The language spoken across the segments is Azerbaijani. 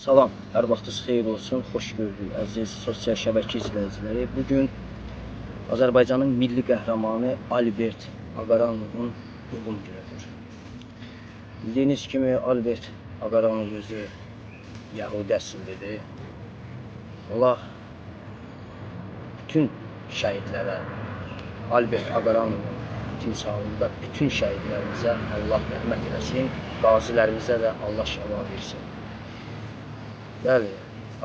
Salam, hər vaxtınız xeyir olsun, xoş gördük əziz sosial şəbəkə izləyiciləri. Bugün Azərbaycanın milli qəhrəmanı Albert Aqaranovun doğum günüdür. Bildiyiniz kimi Albert Aqaranov özü Yəhudi əsillidir. Allah bütün şəhidlərə, Albert Aqaranovun timsalında bütün şəhidlərimizə Allah rəhmət eləsin, qazilərimizə də Allah şəfa versin. Bəli,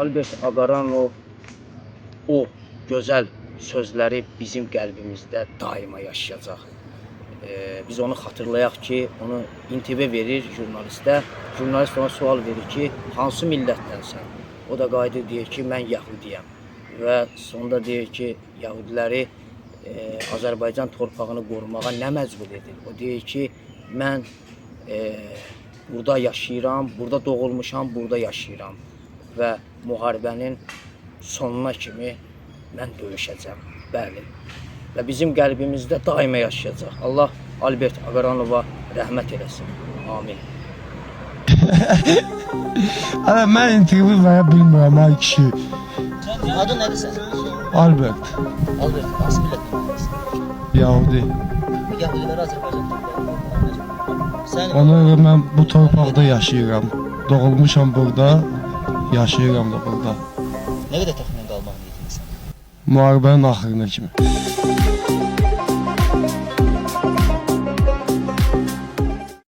Albert Aqaranov o gözəl sözləri bizim qəlbimizdə daima yaşayacaq. Biz onu xatırlayaq ki, onu intervyu verir jurnalistə. Jurnalist ona sual verir ki, hansı millətdənsən? O da qayıdır deyir ki, mən Yəhudiyəm. Və sonda deyir ki, Yəhudiləri Azərbaycan torpağını qorumağa nə məcbur edir? O deyir ki, mən burada yaşayıram, burada doğulmuşam, burada yaşayıram. Və müharibənin sonuna kimi mən döyüşəcəm. Bəli. Və bizim qəlbimizdə daima yaşayacaq. Allah Albert Aqaranova rəhmət eləsin. Amin. Hələ mən intervyu verə bilmirəm ay kişi. Adın nədir sənin? Albert. Albert, hansı millətdən? Yahudi. Yahudilər Azərbaycanda. Ona görə mən bu torpaqda yaşayıram. Doğulmuşam burada, yaşayıram da burada. Nə qədər təxminən qalmaq niyyətindəsən? Müharibənin axırına kimi.